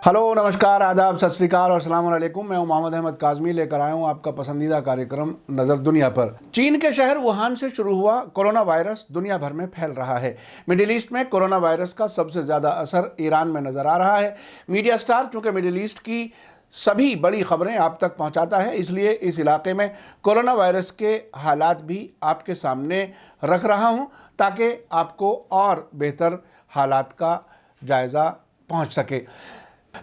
Hello, नमस्कार, आदाब, सत श्री अकाल और अस्सलाम वालेकुम। मैं हूं मोहम्मद अहमद काज़मी, लेकर आया हूं आपका पसंदीदा कार्यक्रम नज़र दुनिया पर। चीन के शहर वुहान से शुरू हुआ कोरोना वायरस दुनिया भर में फैल रहा है। मिडिल ईस्ट में कोरोना वायरस का सबसे ज़्यादा असर ईरान में नज़र आ रहा है। मीडिया स्टार चूँकि मिडिल ईस्ट की सभी बड़ी खबरें आप तक पहुंचाता है, इसलिए इस इलाके में कोरोना वायरस के हालात भी आपके सामने रख रहा हूं ताकि आपको और बेहतर हालात का जायज़ा पहुंच सके।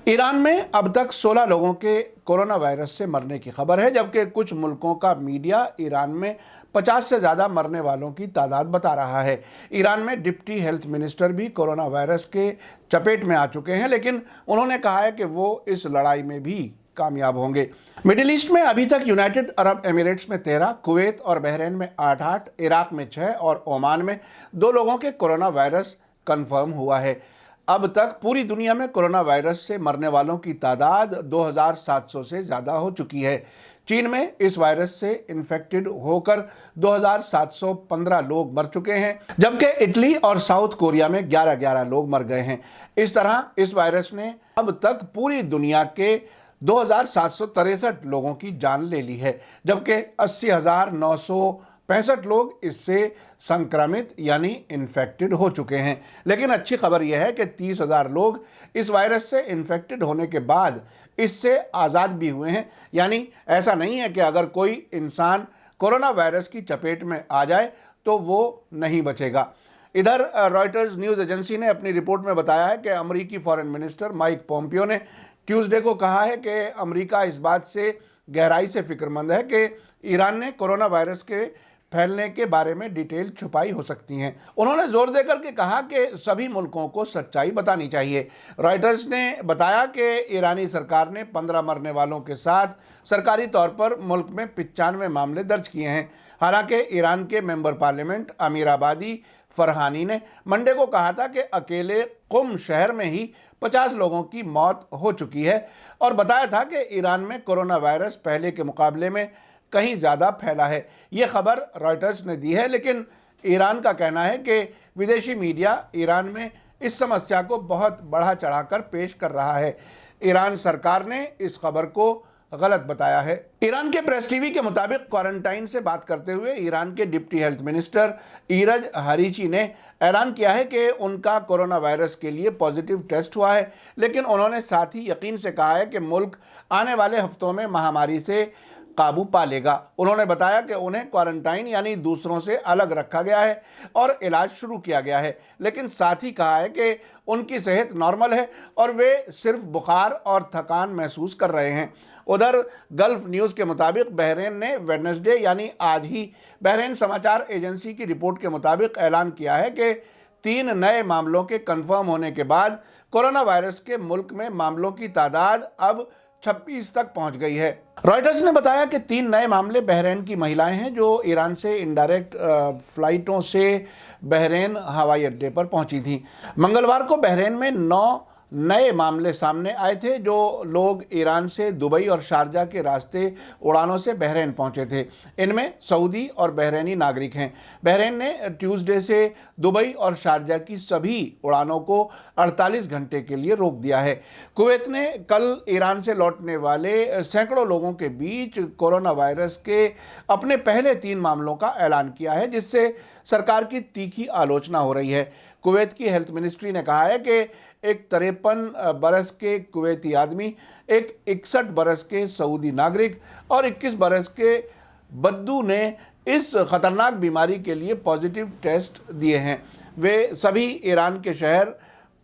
ईरान में अब तक 16 लोगों के कोरोना वायरस से मरने की खबर है, जबकि कुछ मुल्कों का मीडिया ईरान में 50 से ज़्यादा मरने वालों की तादाद बता रहा है। ईरान में डिप्टी हेल्थ मिनिस्टर भी कोरोना वायरस के चपेट में आ चुके हैं, लेकिन उन्होंने कहा है कि वो इस लड़ाई में भी कामयाब होंगे। मिडिल ईस्ट में अभी तक यूनाइटेड अरब एमिरेट्स में 13, कुवैत और बहरीन में 8, इराक में 6 और ओमान में 2 लोगों के कोरोना वायरस कन्फर्म हुआ है। अब तक पूरी दुनिया में कोरोना वायरस से मरने वालों की तादाद 2700 से ज़्यादा हो चुकी है। चीन में इस वायरस से इन्फेक्टेड होकर 2715 लोग मर चुके हैं, जबकि इटली और साउथ कोरिया में 11-11 लोग मर गए हैं। इस तरह इस वायरस ने अब तक पूरी दुनिया के 2763 लोगों की जान ले ली है, जबकि 80,965 लोग इससे संक्रमित यानी इन्फेक्टेड हो चुके हैं। लेकिन अच्छी खबर यह है कि 30,000 लोग इस वायरस से इन्फेक्टेड होने के बाद इससे आज़ाद भी हुए हैं। यानी ऐसा नहीं है कि अगर कोई इंसान कोरोना वायरस की चपेट में आ जाए तो वो नहीं बचेगा। इधर रॉयटर्स न्यूज़ एजेंसी ने अपनी रिपोर्ट में बताया है कि अमेरिकी फॉरेन मिनिस्टर माइक पोम्पियो ने ट्यूसडे को कहा है कि अमेरिका इस बात से गहराई से फिक्रमंद है कि ईरान ने कोरोना वायरस के फैलने के बारे में डिटेल छुपाई हो सकती हैं। उन्होंने जोर देकर के कहा कि सभी मुल्कों को सच्चाई बतानी चाहिए। रॉयटर्स ने बताया कि ईरानी सरकार ने 15 मरने वालों के साथ सरकारी तौर पर मुल्क में 95 मामले दर्ज किए हैं। हालांकि ईरान के मेंबर पार्लियामेंट अमीर आबादी फरहानी ने मंडे को कहा था कि अकेले कुम शहर में ही 50 लोगों की मौत हो चुकी है और बताया था कि ईरान में कोरोना वायरस पहले के मुकाबले में कहीं ज़्यादा फैला है। ये खबर रॉयटर्स ने दी है, लेकिन ईरान का कहना है कि विदेशी मीडिया ईरान में इस समस्या को बहुत बढ़ा चढ़ाकर पेश कर रहा है। ईरान सरकार ने इस खबर को गलत बताया है। ईरान के प्रेस टीवी के मुताबिक क्वारंटाइन से बात करते हुए ईरान के डिप्टी हेल्थ मिनिस्टर इरज हरीची ने ऐलान किया है कि उनका कोरोना वायरस के लिए पॉजिटिव टेस्ट हुआ है, लेकिन उन्होंने साथ ही यकीन से कहा है कि मुल्क आने वाले हफ्तों में महामारी से काबू पा लेगा। उन्होंने बताया कि उन्हें क्वारंटाइन यानी दूसरों से अलग रखा गया है और इलाज शुरू किया गया है, लेकिन साथ ही कहा है कि उनकी सेहत नॉर्मल है और वे सिर्फ बुखार और थकान महसूस कर रहे हैं। उधर गल्फ न्यूज़ के मुताबिक बहरीन ने वेडनेसडे यानी आज ही बहरीन समाचार एजेंसी की रिपोर्ट के मुताबिक ऐलान किया है कि 3 नए मामलों के कन्फर्म होने के बाद कोरोना वायरस के मुल्क में मामलों की तादाद अब 26 तक पहुंच गई है। रॉयटर्स ने बताया कि 3 नए मामले बहरीन की महिलाएं हैं जो ईरान से इनडायरेक्ट फ्लाइटों से बहरीन हवाई अड्डे पर पहुंची थी। मंगलवार को बहरीन में 9 नए मामले सामने आए थे जो लोग ईरान से दुबई और शारजा के रास्ते उड़ानों से बहरीन पहुंचे थे। इनमें सऊदी और बहरीनी नागरिक हैं। बहरीन ने ट्यूसडे से दुबई और शारजा की सभी उड़ानों को 48 घंटे के लिए रोक दिया है। कुवैत ने कल ईरान से लौटने वाले सैकड़ों लोगों के बीच कोरोना वायरस के अपने पहले 3 मामलों का ऐलान किया है, जिससे सरकार की तीखी आलोचना हो रही है। कुवैत की हेल्थ मिनिस्ट्री ने कहा है कि एक 53 बरस के कुवैती आदमी, एक 61 बरस के सऊदी नागरिक और 21 बरस के बद्दू ने इस खतरनाक बीमारी के लिए पॉजिटिव टेस्ट दिए हैं। वे सभी ईरान के शहर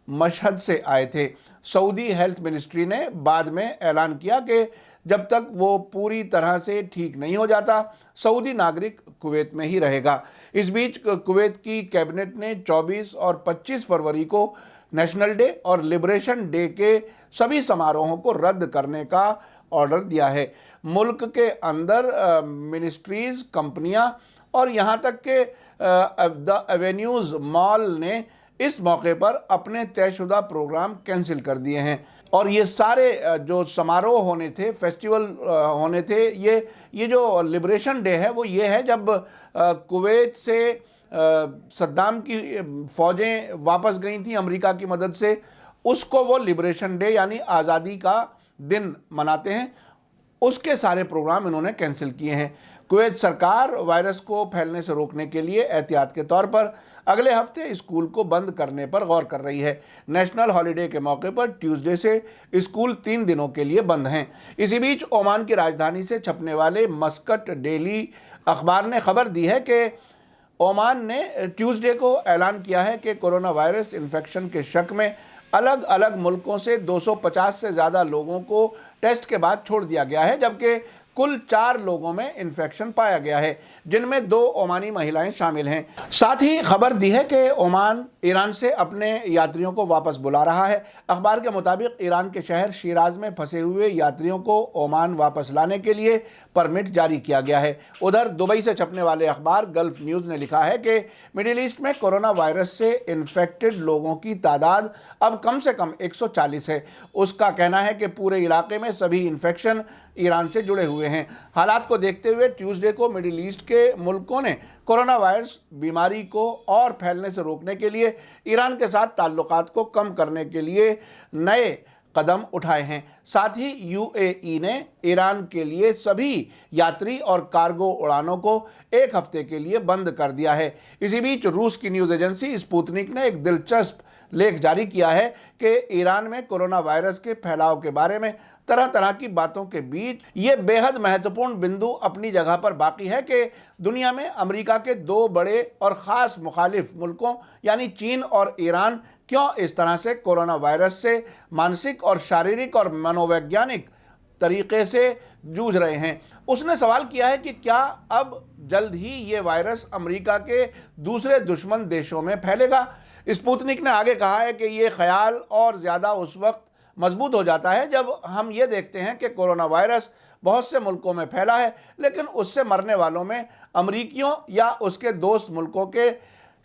मशहद से आए थे। सऊदी हेल्थ मिनिस्ट्री ने बाद में ऐलान किया कि जब तक वो पूरी तरह से ठीक नहीं हो जाता, सऊदी नागरिक कुवैत में ही रहेगा। इस बीच कुवैत की कैबिनेट ने 24 और 25 फरवरी को नेशनल डे और लिबरेशन डे के सभी समारोहों को रद्द करने का ऑर्डर दिया है। मुल्क के अंदर मिनिस्ट्रीज, कंपनियां और यहाँ तक के द एवेन्यूज़ मॉल ने इस मौके पर अपने तयशुदा प्रोग्राम कैंसिल कर दिए हैं और ये सारे जो समारोह होने थे, फेस्टिवल होने थे, ये जो लिबरेशन डे है वो ये है जब कुवैत से सद्दाम की फ़ौजें वापस गई थी अमेरिका की मदद से, उसको वो लिबरेशन डे यानी आज़ादी का दिन मनाते हैं, उसके सारे प्रोग्राम इन्होंने कैंसिल किए हैं। कुवैत सरकार वायरस को फैलने से रोकने के लिए एहतियात के तौर पर अगले हफ्ते स्कूल को बंद करने पर गौर कर रही है। नेशनल हॉलिडे के मौके पर ट्यूसडे से स्कूल 3 दिनों के लिए बंद हैं। इसी बीच ओमान की राजधानी से छपने वाले मस्कट डेली अखबार ने खबर दी है कि ओमान ने ट्यूसडे को ऐलान किया है कि कोरोना वायरस इन्फेक्शन के शक में अलग अलग मुल्कों से 250 से ज़्यादा लोगों को टेस्ट के बाद छोड़ दिया गया है, जबकि कुल 4 लोगों में इन्फेक्शन पाया गया है, जिनमें 2 ओमानी महिलाएं शामिल हैं। साथ ही खबर दी है कि ओमान ईरान से अपने यात्रियों को वापस बुला रहा है। अखबार के मुताबिक ईरान के शहर शिराज में फंसे हुए यात्रियों को ओमान वापस लाने के लिए परमिट जारी किया गया है। उधर दुबई से छपने वाले अखबार गल्फ न्यूज़ ने लिखा है कि मिडिल ईस्ट में कोरोना वायरस से इन्फेक्टेड लोगों की तादाद अब कम से कम 140 है। उसका कहना है कि पूरे इलाके में सभी इन्फेक्शन ईरान से जुड़े हुए हैं। हालात को देखते हुए ट्यूसडे को मिडिल ईस्ट के मुल्कों ने कोरोना वायरस बीमारी को और फैलने से रोकने के लिए ईरान के साथ ताल्लुकात को कम करने के लिए नए कदम उठाए हैं। साथ ही यूएई ने ईरान के लिए सभी यात्री और कार्गो उड़ानों को 1 हफ्ते के लिए बंद कर दिया है। इसी बीच रूस की न्यूज़ एजेंसी स्पुतनिक ने एक दिलचस्प लेख जारी किया है कि ईरान में कोरोना वायरस के फैलाव के बारे में तरह तरह की बातों के बीच ये बेहद महत्वपूर्ण बिंदु अपनी जगह पर बाकी है कि दुनिया में अमेरिका के 2 बड़े और ख़ास मुखालिफ मुल्कों यानी चीन और ईरान क्यों इस तरह से कोरोना वायरस से मानसिक और शारीरिक और मनोवैज्ञानिक तरीके से जूझ रहे हैं। उसने सवाल किया है कि क्या अब जल्द ही ये वायरस अमेरिका के दूसरे दुश्मन देशों में फैलेगा। स्पुतनिक ने आगे कहा है कि ये ख्याल और ज़्यादा उस वक्त मजबूत हो जाता है जब हम ये देखते हैं कि कोरोना वायरस बहुत से मुल्कों में फैला है, लेकिन उससे मरने वालों में अमरीकियों या उसके दोस्त मुल्कों के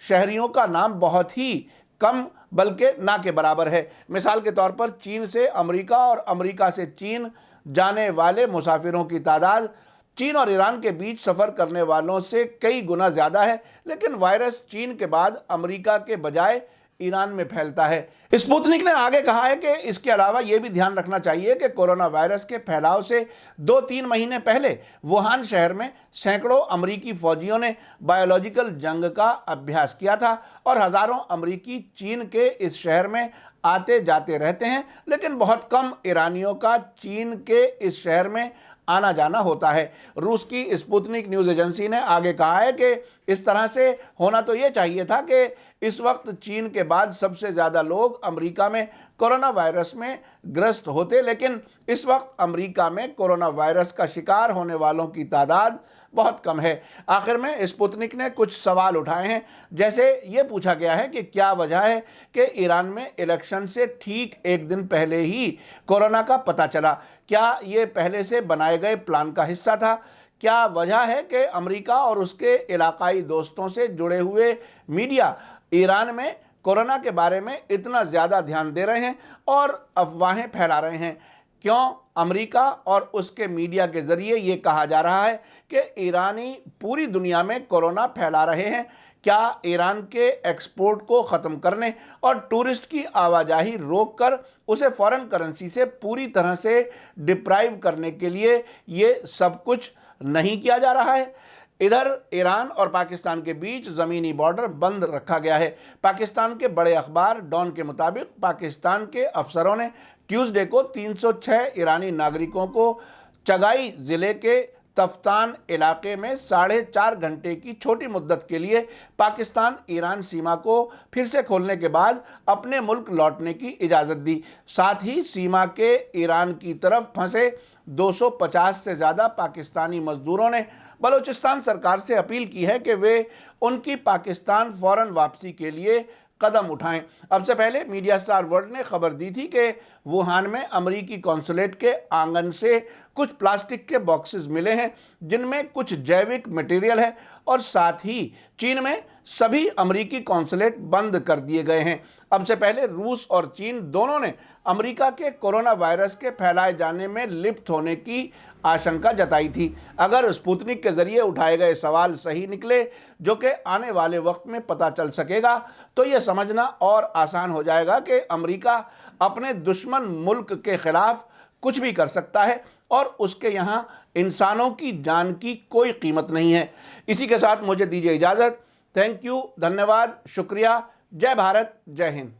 शहरियों का नाम बहुत ही कम बल्कि ना के बराबर है। मिसाल के तौर पर चीन से अमेरिका और अमेरिका से चीन जाने वाले मुसाफिरों की तादाद चीन और ईरान के बीच सफ़र करने वालों से कई गुना ज़्यादा है, लेकिन वायरस चीन के बाद अमेरिका के बजाय ईरान में फैलता है। स्पुतनिक ने आगे कहा है कि इसके अलावा यह भी ध्यान रखना चाहिए कि कोरोना वायरस के फैलाव से 2-3 महीने पहले वुहान शहर में सैकड़ों अमरीकी फौजियों ने बायोलॉजिकल जंग का अभ्यास किया था और हज़ारों अमरीकी चीन के इस शहर में आते जाते रहते हैं, लेकिन बहुत कम ईरानियों का चीन के इस शहर में आना जाना होता है। रूस की स्पुतनिक न्यूज़ एजेंसी ने आगे कहा है कि इस तरह से होना तो ये चाहिए था कि इस वक्त चीन के बाद सबसे ज़्यादा लोग अमेरिका में कोरोना वायरस में ग्रस्त होते, लेकिन इस वक्त अमेरिका में कोरोना वायरस का शिकार होने वालों की तादाद बहुत कम है। आखिर में स्पुतनिक ने कुछ सवाल उठाए हैं, जैसे ये पूछा गया है कि क्या वजह है कि ईरान में इलेक्शन से ठीक 1 दिन पहले ही कोरोना का पता चला। क्या ये पहले से बनाए गए प्लान का हिस्सा था? क्या वजह है कि अमेरिका और उसके इलाकाई दोस्तों से जुड़े हुए मीडिया ईरान में कोरोना के बारे में इतना ज़्यादा ध्यान दे रहे हैं और अफवाहें फैला रहे हैं? क्यों अमेरिका और उसके मीडिया के ज़रिए ये कहा जा रहा है कि ईरानी पूरी दुनिया में कोरोना फैला रहे हैं? क्या ईरान के एक्सपोर्ट को ख़त्म करने और टूरिस्ट की आवाजाही रोककर उसे फॉरेन करेंसी से पूरी तरह से डिप्राइव करने के लिए ये सब कुछ नहीं किया जा रहा है? इधर ईरान और पाकिस्तान के बीच ज़मीनी बॉर्डर बंद रखा गया है। पाकिस्तान के बड़े अखबार डॉन के मुताबिक पाकिस्तान के अफसरों ने ट्यूसडे को 306 ईरानी नागरिकों को चगाई ज़िले के तफ्तान इलाके में 4.5 घंटे की छोटी मुद्दत के लिए पाकिस्तान ईरान सीमा को फिर से खोलने के बाद अपने मुल्क लौटने की इजाज़त दी। साथ ही सीमा के ईरान की तरफ फंसे 250 से ज़्यादा पाकिस्तानी मज़दूरों ने बलूचिस्तान सरकार से अपील की है कि वे उनकी पाकिस्तान फ़ौरन वापसी के लिए कदम उठाएं। अब से पहले मीडिया स्टार वर्ल्ड ने खबर दी थी कि वुहान में अमरीकी कॉन्सुलेट के आंगन से कुछ प्लास्टिक के बॉक्सेस मिले हैं जिनमें कुछ जैविक मटेरियल है और साथ ही चीन में सभी अमरीकी कॉन्सुलेट बंद कर दिए गए हैं। अब से पहले रूस और चीन दोनों ने अमेरिका के कोरोना वायरस के फैलाए जाने में लिप्त होने की आशंका जताई थी। अगर स्पुतनिक के जरिए उठाए गए सवाल सही निकले, जो कि आने वाले वक्त में पता चल सकेगा, तो ये समझना और आसान हो जाएगा कि अमेरिका अपने दुश्मन मुल्क के खिलाफ कुछ भी कर सकता है और उसके यहाँ इंसानों की जान की कोई कीमत नहीं है। इसी के साथ मुझे दीजिए इजाज़त। थैंक यू, धन्यवाद, शुक्रिया। जय भारत, जय हिंद।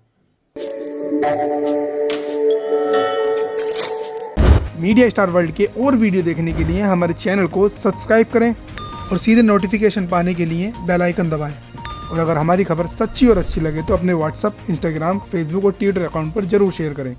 मीडिया स्टार वर्ल्ड के और वीडियो देखने के लिए हमारे चैनल को सब्सक्राइब करें और सीधे नोटिफिकेशन पाने के लिए बेल आइकन दबाएं। और अगर हमारी खबर सच्ची और अच्छी लगे तो अपने व्हाट्सएप, इंस्टाग्राम, फेसबुक और ट्विटर अकाउंट पर जरूर शेयर करें।